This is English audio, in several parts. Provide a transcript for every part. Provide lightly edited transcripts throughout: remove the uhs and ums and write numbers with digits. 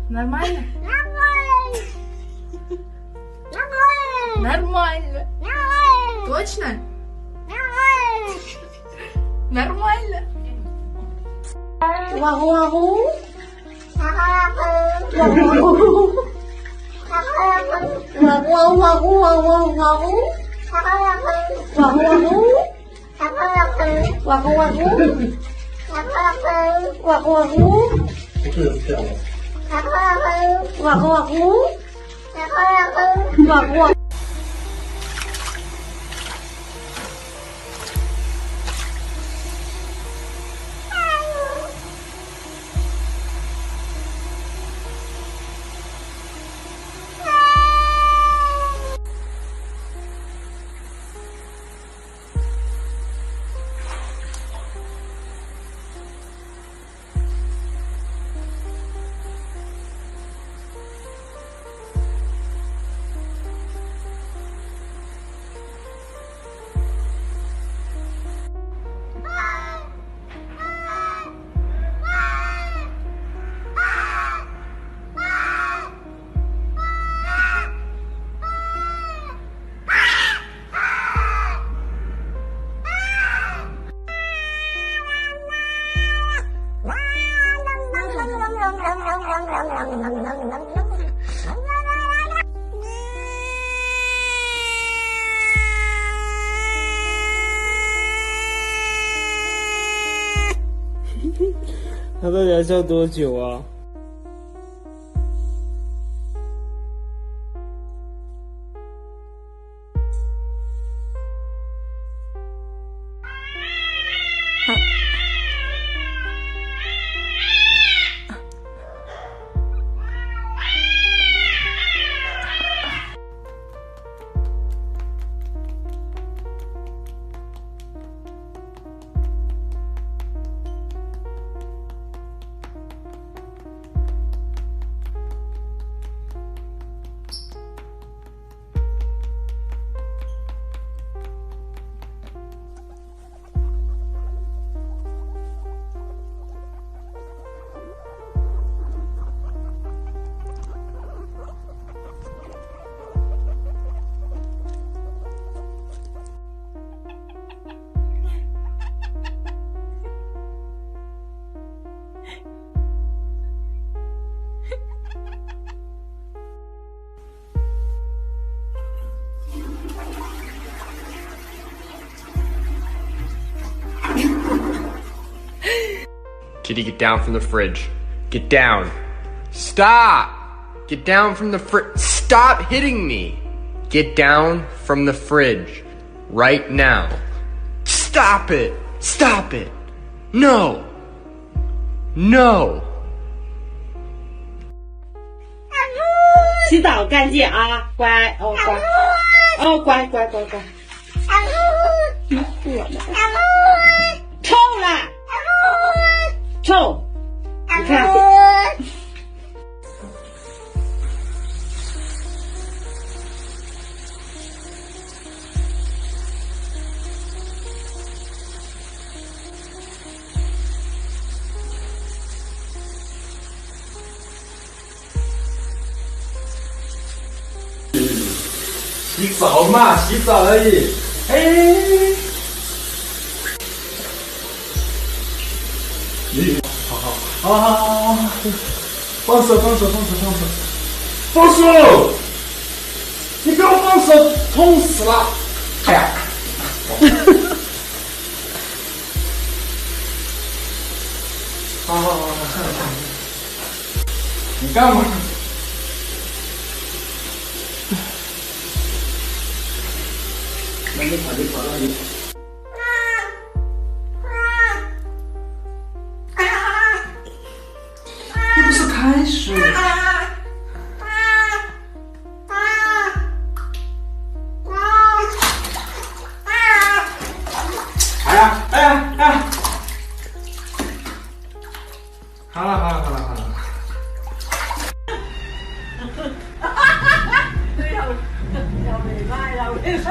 Нормально? Нормально. Точно? Нормально. Вагу-вагу. Вагу-вагу-вагу-вагу. Вагу-вагу. Вагу-вагу. Вагу-вагу. Вагу-вагу. Вагу-вагу.他到底要笑多久啊？Kitty, get down from the fridge. Get down. Stop! Get down from the fridge. Stop hitting me! Get down from the fridge. Right now. Stop it! Stop it! No! No! 洗澡干净啊，乖哦乖，哦乖乖乖乖。臭了，臭，你看。洗澡嘛，洗澡而已。哎，好，放手，放手！你不要放手，痛死了！哎呀，好，你干嘛？你跑到你。这不是开水。哎呀！好了。又未拉。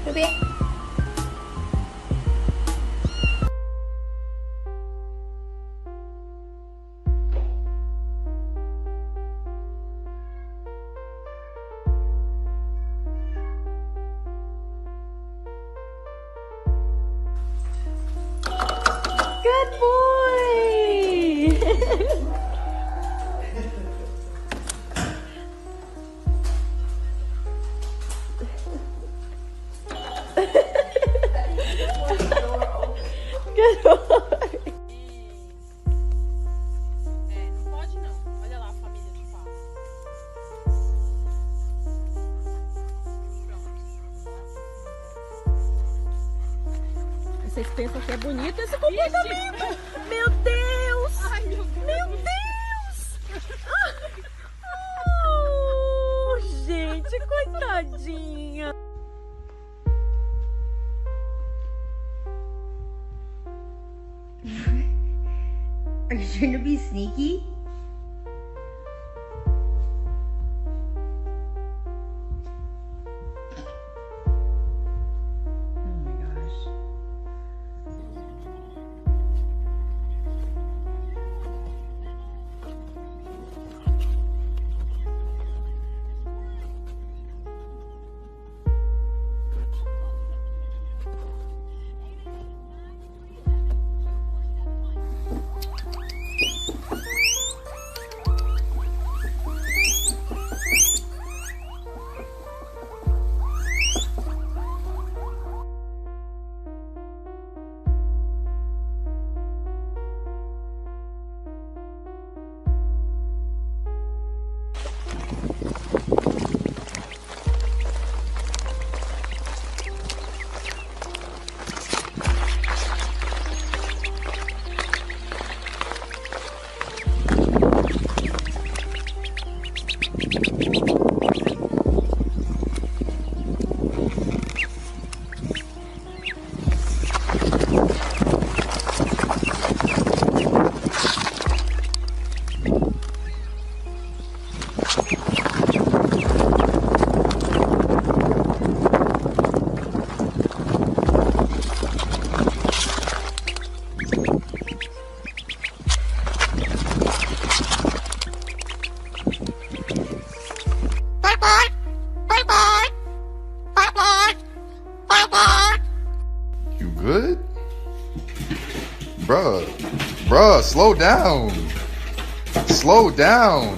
这边。Good boy. Good boy. Não pode não. Olha lá a família de pau. Vocês pensam que é bonito esse comportamento? Meu Deus! Ai, meu Deus! Meu Deus! Oh, gente, coitadinha! Are you trying to be sneaky? Oh my gosh. You good? Bruh, slow down. Slow down.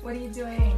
What are you doing?